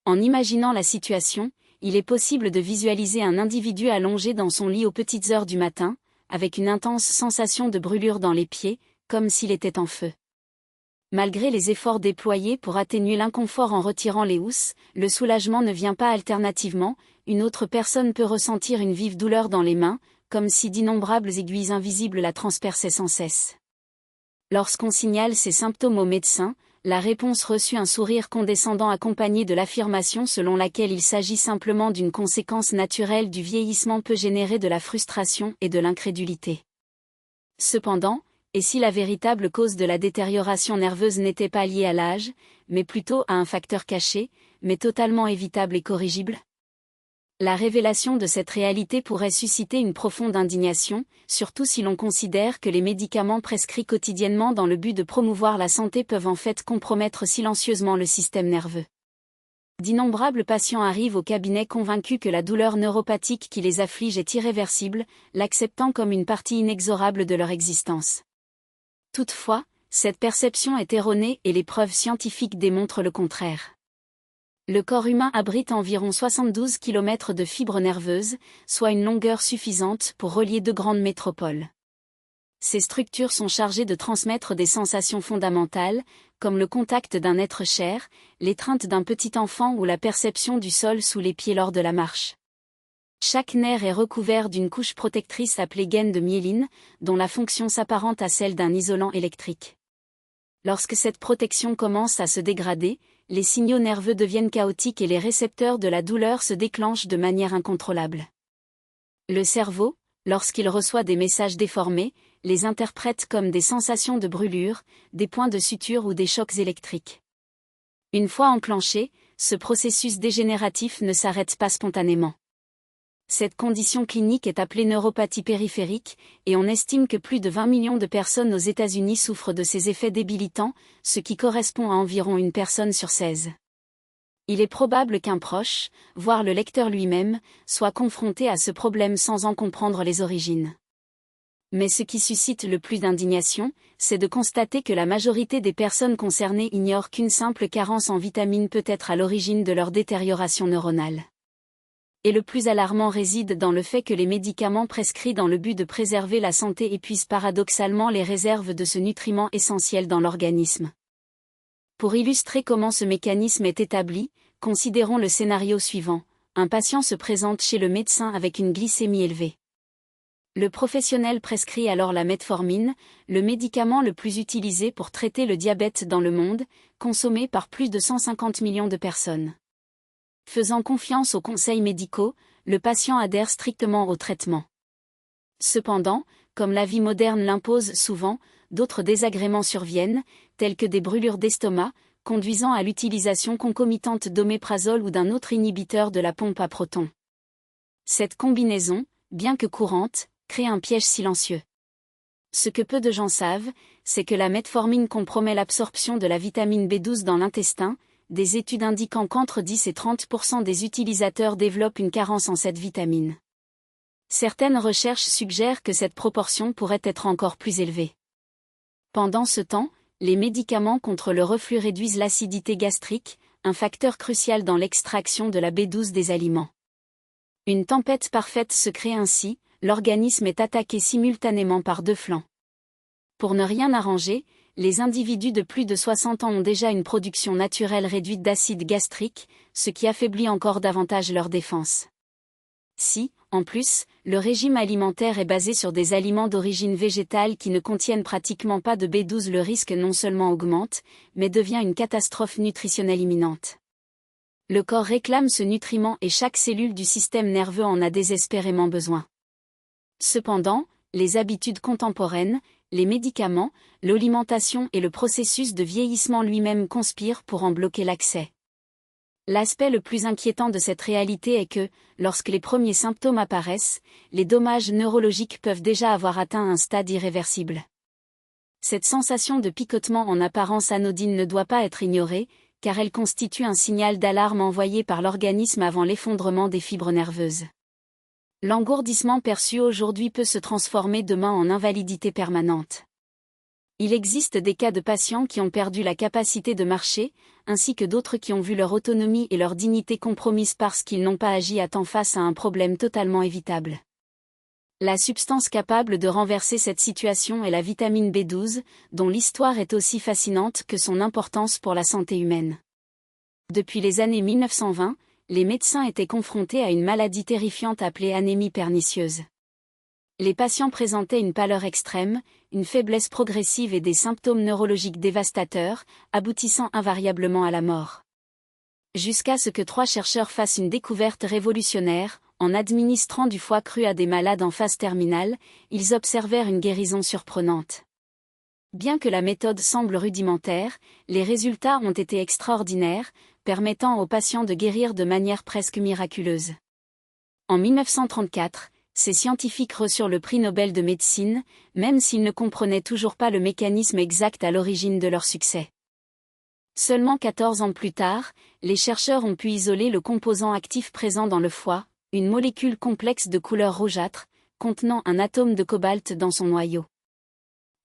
En imaginant la situation, il est possible de visualiser un individu allongé dans son lit aux petites heures du matin, avec une intense sensation de brûlure dans les pieds, comme s'il était en feu. Malgré les efforts déployés pour atténuer l'inconfort en retirant les housses, le soulagement ne vient pas alternativement, une autre personne peut ressentir une vive douleur dans les mains, comme si d'innombrables aiguilles invisibles la transperçaient sans cesse. Lorsqu'on signale ces symptômes au médecin, la réponse reçut un sourire condescendant accompagné de l'affirmation selon laquelle il s'agit simplement d'une conséquence naturelle du vieillissement peut générer de la frustration et de l'incrédulité. Cependant, et si la véritable cause de la détérioration nerveuse n'était pas liée à l'âge, mais plutôt à un facteur caché, mais totalement évitable et corrigible? La révélation de cette réalité pourrait susciter une profonde indignation, surtout si l'on considère que les médicaments prescrits quotidiennement dans le but de promouvoir la santé peuvent en fait compromettre silencieusement le système nerveux. D'innombrables patients arrivent au cabinet convaincus que la douleur neuropathique qui les afflige est irréversible, l'acceptant comme une partie inexorable de leur existence. Toutefois, cette perception est erronée et les preuves scientifiques démontrent le contraire. Le corps humain abrite environ 72 km de fibres nerveuses, soit une longueur suffisante pour relier deux grandes métropoles. Ces structures sont chargées de transmettre des sensations fondamentales, comme le contact d'un être cher, l'étreinte d'un petit enfant ou la perception du sol sous les pieds lors de la marche. Chaque nerf est recouvert d'une couche protectrice appelée gaine de myéline, dont la fonction s'apparente à celle d'un isolant électrique. Lorsque cette protection commence à se dégrader, les signaux nerveux deviennent chaotiques et les récepteurs de la douleur se déclenchent de manière incontrôlable. Le cerveau, lorsqu'il reçoit des messages déformés, les interprète comme des sensations de brûlure, des points de suture ou des chocs électriques. Une fois enclenché, ce processus dégénératif ne s'arrête pas spontanément. Cette condition clinique est appelée neuropathie périphérique, et on estime que plus de 20 millions de personnes aux États-Unis souffrent de ces effets débilitants, ce qui correspond à environ une personne sur 16. Il est probable qu'un proche, voire le lecteur lui-même, soit confronté à ce problème sans en comprendre les origines. Mais ce qui suscite le plus d'indignation, c'est de constater que la majorité des personnes concernées ignorent qu'une simple carence en vitamines peut être à l'origine de leur détérioration neuronale. Et le plus alarmant réside dans le fait que les médicaments prescrits dans le but de préserver la santé épuisent paradoxalement les réserves de ce nutriment essentiel dans l'organisme. Pour illustrer comment ce mécanisme est établi, considérons le scénario suivant. Un patient se présente chez le médecin avec une glycémie élevée. Le professionnel prescrit alors la metformine, le médicament le plus utilisé pour traiter le diabète dans le monde, consommé par plus de 150 millions de personnes. Faisant confiance aux conseils médicaux, le patient adhère strictement au traitement. Cependant, comme la vie moderne l'impose souvent, d'autres désagréments surviennent, tels que des brûlures d'estomac, conduisant à l'utilisation concomitante d'oméprazole ou d'un autre inhibiteur de la pompe à protons. Cette combinaison, bien que courante, crée un piège silencieux. Ce que peu de gens savent, c'est que la metformine compromet l'absorption de la vitamine B12 dans l'intestin, des études indiquant qu'entre 10 et 30% des utilisateurs développent une carence en cette vitamine. Certaines recherches suggèrent que cette proportion pourrait être encore plus élevée. Pendant ce temps, les médicaments contre le reflux réduisent l'acidité gastrique, un facteur crucial dans l'extraction de la B12 des aliments. Une tempête parfaite se crée ainsi, l'organisme est attaqué simultanément par deux flancs. Pour ne rien arranger, les individus de plus de 60 ans ont déjà une production naturelle réduite d'acide gastrique, ce qui affaiblit encore davantage leur défense. Si, en plus, le régime alimentaire est basé sur des aliments d'origine végétale qui ne contiennent pratiquement pas de B12, le risque non seulement augmente, mais devient une catastrophe nutritionnelle imminente. Le corps réclame ce nutriment et chaque cellule du système nerveux en a désespérément besoin. Cependant, les habitudes contemporaines, les médicaments, l'alimentation et le processus de vieillissement lui-même conspirent pour en bloquer l'accès. L'aspect le plus inquiétant de cette réalité est que, lorsque les premiers symptômes apparaissent, les dommages neurologiques peuvent déjà avoir atteint un stade irréversible. Cette sensation de picotement en apparence anodine ne doit pas être ignorée, car elle constitue un signal d'alarme envoyé par l'organisme avant l'effondrement des fibres nerveuses. L'engourdissement perçu aujourd'hui peut se transformer demain en invalidité permanente. Il existe des cas de patients qui ont perdu la capacité de marcher, ainsi que d'autres qui ont vu leur autonomie et leur dignité compromises parce qu'ils n'ont pas agi à temps face à un problème totalement évitable. La substance capable de renverser cette situation est la vitamine B12, dont l'histoire est aussi fascinante que son importance pour la santé humaine. Depuis les années 1920, les médecins étaient confrontés à une maladie terrifiante appelée anémie pernicieuse. Les patients présentaient une pâleur extrême, une faiblesse progressive et des symptômes neurologiques dévastateurs, aboutissant invariablement à la mort. Jusqu'à ce que 3 chercheurs fassent une découverte révolutionnaire, en administrant du foie cru à des malades en phase terminale, ils observèrent une guérison surprenante. Bien que la méthode semble rudimentaire, les résultats ont été extraordinaires, permettant aux patients de guérir de manière presque miraculeuse. En 1934, ces scientifiques reçurent le prix Nobel de médecine, même s'ils ne comprenaient toujours pas le mécanisme exact à l'origine de leur succès. Seulement 14 ans plus tard, les chercheurs ont pu isoler le composant actif présent dans le foie, une molécule complexe de couleur rougeâtre, contenant un atome de cobalt dans son noyau.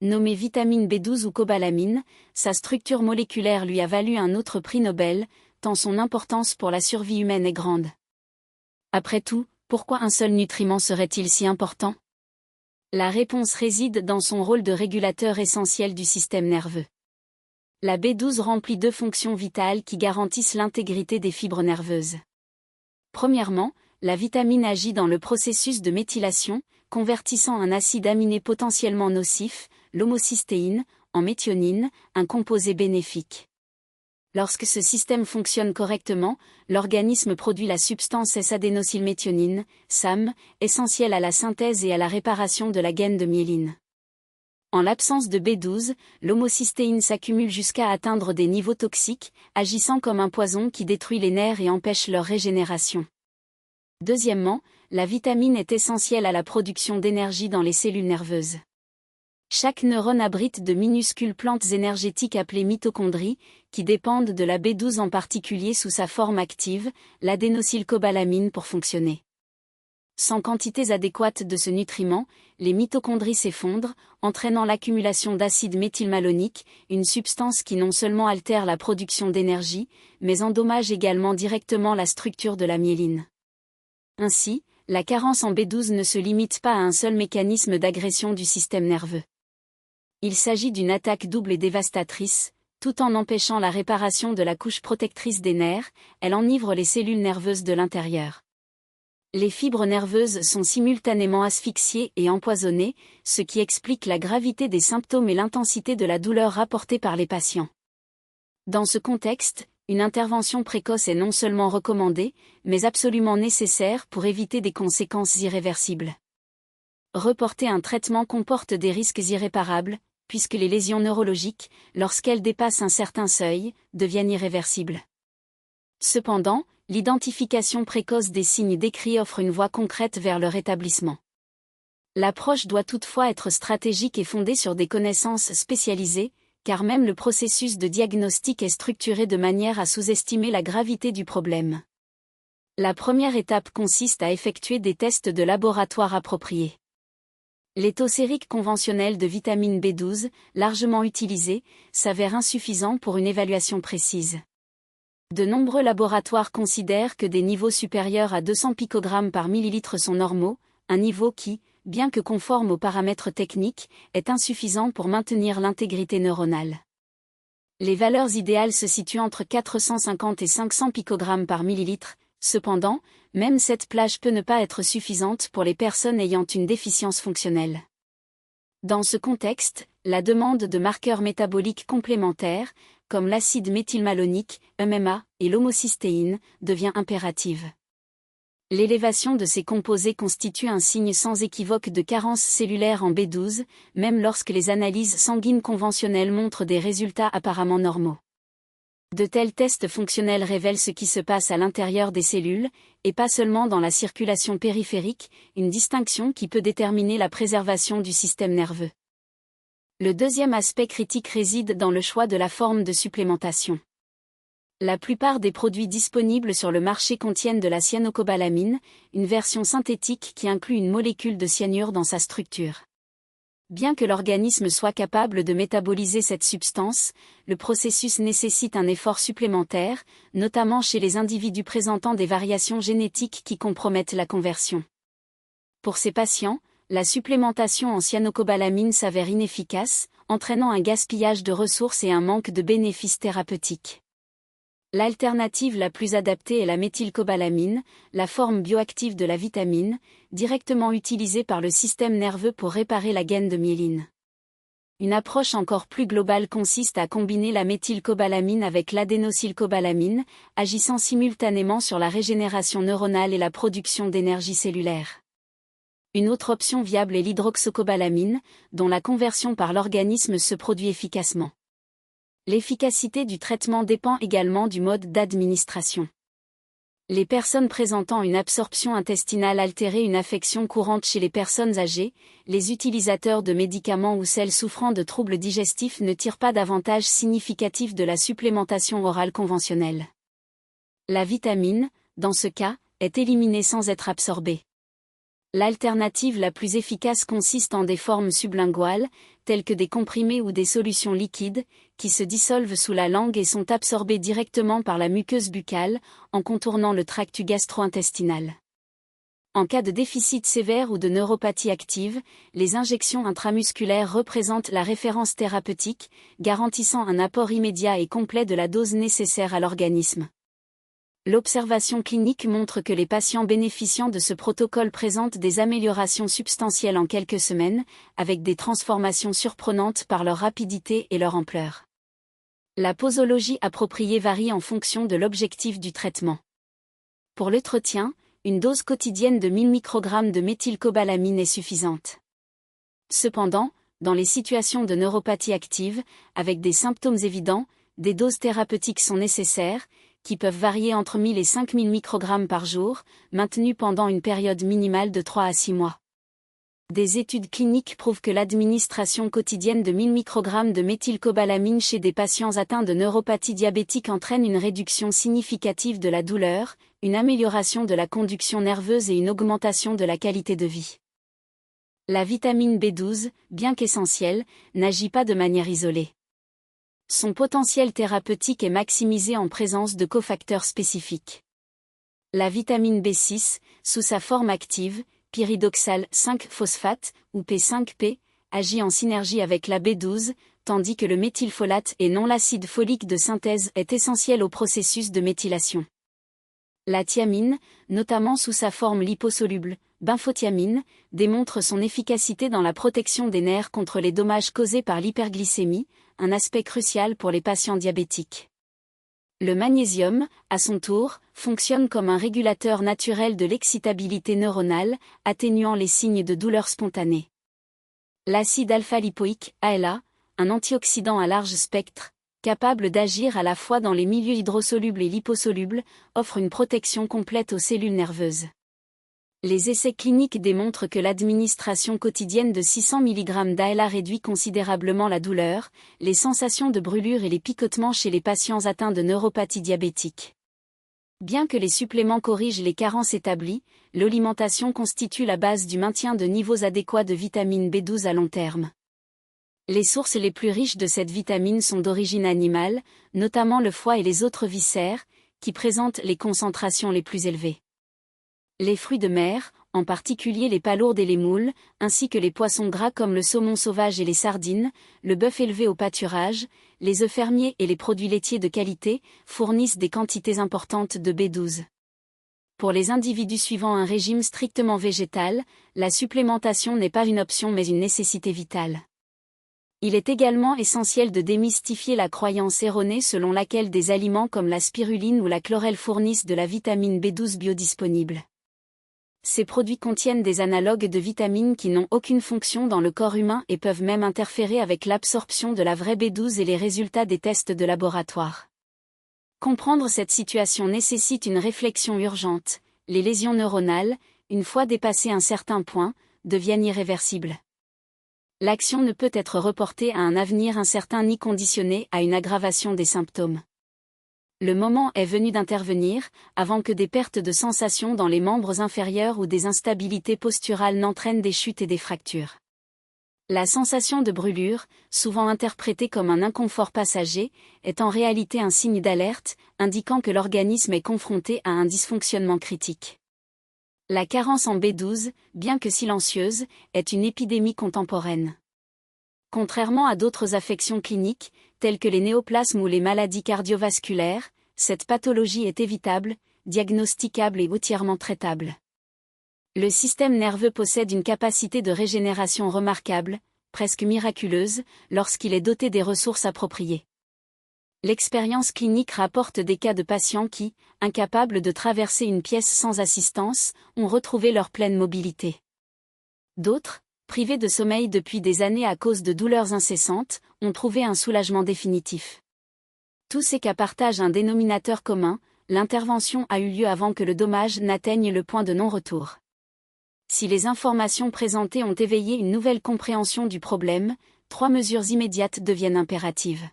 Nommée vitamine B12 ou cobalamine, sa structure moléculaire lui a valu un autre prix Nobel, tant son importance pour la survie humaine est grande. Après tout, pourquoi un seul nutriment serait-il si important? La réponse réside dans son rôle de régulateur essentiel du système nerveux. La B12 remplit 2 fonctions vitales qui garantissent l'intégrité des fibres nerveuses. Premièrement, la vitamine agit dans le processus de méthylation, convertissant un acide aminé potentiellement nocif, l'homocystéine, en méthionine, un composé bénéfique. Lorsque ce système fonctionne correctement, l'organisme produit la substance S-adénosylméthionine, SAM, essentielle à la synthèse et à la réparation de la gaine de myéline. En l'absence de B12, l'homocystéine s'accumule jusqu'à atteindre des niveaux toxiques, agissant comme un poison qui détruit les nerfs et empêche leur régénération. Deuxièmement, la vitamine est essentielle à la production d'énergie dans les cellules nerveuses. Chaque neurone abrite de minuscules plantes énergétiques appelées mitochondries, qui dépendent de la B12 en particulier sous sa forme active, l'adénosylcobalamine pour fonctionner. Sans quantités adéquates de ce nutriment, les mitochondries s'effondrent, entraînant l'accumulation d'acide méthylmalonique, une substance qui non seulement altère la production d'énergie, mais endommage également directement la structure de la myéline. Ainsi, la carence en B12 ne se limite pas à un seul mécanisme d'agression du système nerveux. Il s'agit d'une attaque double et dévastatrice, tout en empêchant la réparation de la couche protectrice des nerfs, elle enivre les cellules nerveuses de l'intérieur. Les fibres nerveuses sont simultanément asphyxiées et empoisonnées, ce qui explique la gravité des symptômes et l'intensité de la douleur rapportée par les patients. Dans ce contexte, une intervention précoce est non seulement recommandée, mais absolument nécessaire pour éviter des conséquences irréversibles. Reporter un traitement comporte des risques irréparables, puisque les lésions neurologiques, lorsqu'elles dépassent un certain seuil, deviennent irréversibles. Cependant, l'identification précoce des signes décrits offre une voie concrète vers leur rétablissement. L'approche doit toutefois être stratégique et fondée sur des connaissances spécialisées, car même le processus de diagnostic est structuré de manière à sous-estimer la gravité du problème. La première étape consiste à effectuer des tests de laboratoire appropriés. Les taux sériques conventionnels de vitamine B12, largement utilisés, s'avèrent insuffisants pour une évaluation précise. De nombreux laboratoires considèrent que des niveaux supérieurs à 200 picogrammes par millilitre sont normaux, un niveau qui, bien que conforme aux paramètres techniques, est insuffisant pour maintenir l'intégrité neuronale. Les valeurs idéales se situent entre 450 et 500 picogrammes par millilitre. Cependant, même cette plage peut ne pas être suffisante pour les personnes ayant une déficience fonctionnelle. Dans ce contexte, la demande de marqueurs métaboliques complémentaires, comme l'acide méthylmalonique, MMA, et l'homocystéine, devient impérative. L'élévation de ces composés constitue un signe sans équivoque de carence cellulaire en B12, même lorsque les analyses sanguines conventionnelles montrent des résultats apparemment normaux. De tels tests fonctionnels révèlent ce qui se passe à l'intérieur des cellules, et pas seulement dans la circulation périphérique, une distinction qui peut déterminer la préservation du système nerveux. Le deuxième aspect critique réside dans le choix de la forme de supplémentation. La plupart des produits disponibles sur le marché contiennent de la cyanocobalamine, une version synthétique qui inclut une molécule de cyanure dans sa structure. Bien que l'organisme soit capable de métaboliser cette substance, le processus nécessite un effort supplémentaire, notamment chez les individus présentant des variations génétiques qui compromettent la conversion. Pour ces patients, la supplémentation en cyanocobalamin s'avère inefficace, entraînant un gaspillage de ressources et un manque de bénéfices thérapeutiques. L'alternative la plus adaptée est la méthylcobalamine, la forme bioactive de la vitamine, directement utilisée par le système nerveux pour réparer la gaine de myéline. Une approche encore plus globale consiste à combiner la méthylcobalamine avec l'adénosylcobalamine, agissant simultanément sur la régénération neuronale et la production d'énergie cellulaire. Une autre option viable est l'hydroxocobalamine, dont la conversion par l'organisme se produit efficacement. L'efficacité du traitement dépend également du mode d'administration. Les personnes présentant une absorption intestinale altérée, une affection courante chez les personnes âgées, les utilisateurs de médicaments ou celles souffrant de troubles digestifs ne tirent pas d'avantage significatif de la supplémentation orale conventionnelle. La vitamine, dans ce cas, est éliminée sans être absorbée. L'alternative la plus efficace consiste en des formes sublinguales, telles que des comprimés ou des solutions liquides, qui se dissolvent sous la langue et sont absorbées directement par la muqueuse buccale, en contournant le tractus gastro-intestinal. En cas de déficit sévère ou de neuropathie active, les injections intramusculaires représentent la référence thérapeutique, garantissant un apport immédiat et complet de la dose nécessaire à l'organisme. L'observation clinique montre que les patients bénéficiant de ce protocole présentent des améliorations substantielles en quelques semaines, avec des transformations surprenantes par leur rapidité et leur ampleur. La posologie appropriée varie en fonction de l'objectif du traitement. Pour l'entretien, une dose quotidienne de 1000 microgrammes de méthylcobalamine est suffisante. Cependant, dans les situations de neuropathie active, avec des symptômes évidents, des doses thérapeutiques sont nécessaires, qui peuvent varier entre 1000 et 5000 microgrammes par jour, maintenues pendant une période minimale de 3 à 6 mois. Des études cliniques prouvent que l'administration quotidienne de 1000 microgrammes de méthylcobalamine chez des patients atteints de neuropathie diabétique entraîne une réduction significative de la douleur, une amélioration de la conduction nerveuse et une augmentation de la qualité de vie. La vitamine B12, bien qu'essentielle, n'agit pas de manière isolée. Son potentiel thérapeutique est maximisé en présence de cofacteurs spécifiques. La vitamine B6, sous sa forme active, pyridoxal 5-phosphate, ou P5P, agit en synergie avec la B12, tandis que le méthylfolate et non l'acide folique de synthèse est essentiel au processus de méthylation. La thiamine, notamment sous sa forme liposoluble, benfothiamine, démontre son efficacité dans la protection des nerfs contre les dommages causés par l'hyperglycémie, un aspect crucial pour les patients diabétiques. Le magnésium, à son tour, fonctionne comme un régulateur naturel de l'excitabilité neuronale, atténuant les signes de douleur spontanée. L'acide alpha-lipoïque, ALA, un antioxydant à large spectre, capable d'agir à la fois dans les milieux hydrosolubles et liposolubles, offre une protection complète aux cellules nerveuses. Les essais cliniques démontrent que l'administration quotidienne de 600 mg d'ALA réduit considérablement la douleur, les sensations de brûlure et les picotements chez les patients atteints de neuropathie diabétique. Bien que les suppléments corrigent les carences établies, l'alimentation constitue la base du maintien de niveaux adéquats de vitamine B12 à long terme. Les sources les plus riches de cette vitamine sont d'origine animale, notamment le foie et les autres viscères, qui présentent les concentrations les plus élevées. Les fruits de mer, en particulier les palourdes et les moules, ainsi que les poissons gras comme le saumon sauvage et les sardines, le bœuf élevé au pâturage, les œufs fermiers et les produits laitiers de qualité, fournissent des quantités importantes de B12. Pour les individus suivant un régime strictement végétal, la supplémentation n'est pas une option mais une nécessité vitale. Il est également essentiel de démystifier la croyance erronée selon laquelle des aliments comme la spiruline ou la chlorelle fournissent de la vitamine B12 biodisponible. Ces produits contiennent des analogues de vitamines qui n'ont aucune fonction dans le corps humain et peuvent même interférer avec l'absorption de la vraie B12 et les résultats des tests de laboratoire. Comprendre cette situation nécessite une réflexion urgente. Les lésions neuronales, une fois dépassées un certain point, deviennent irréversibles. L'action ne peut être reportée à un avenir incertain ni conditionnée à une aggravation des symptômes. Le moment est venu d'intervenir, avant que des pertes de sensation dans les membres inférieurs ou des instabilités posturales n'entraînent des chutes et des fractures. La sensation de brûlure, souvent interprétée comme un inconfort passager, est en réalité un signe d'alerte, indiquant que l'organisme est confronté à un dysfonctionnement critique. La carence en B12, bien que silencieuse, est une épidémie contemporaine. Contrairement à d'autres affections cliniques, telles que les néoplasmes ou les maladies cardiovasculaires, cette pathologie est évitable, diagnosticable et entièrement traitable. Le système nerveux possède une capacité de régénération remarquable, presque miraculeuse, lorsqu'il est doté des ressources appropriées. L'expérience clinique rapporte des cas de patients qui, incapables de traverser une pièce sans assistance, ont retrouvé leur pleine mobilité. D'autres, privés de sommeil depuis des années à cause de douleurs incessantes, ont trouvé un soulagement définitif. Tous ces cas partagent un dénominateur commun, l'intervention a eu lieu avant que le dommage n'atteigne le point de non-retour. Si les informations présentées ont éveillé une nouvelle compréhension du problème, 3 mesures immédiates deviennent impératives.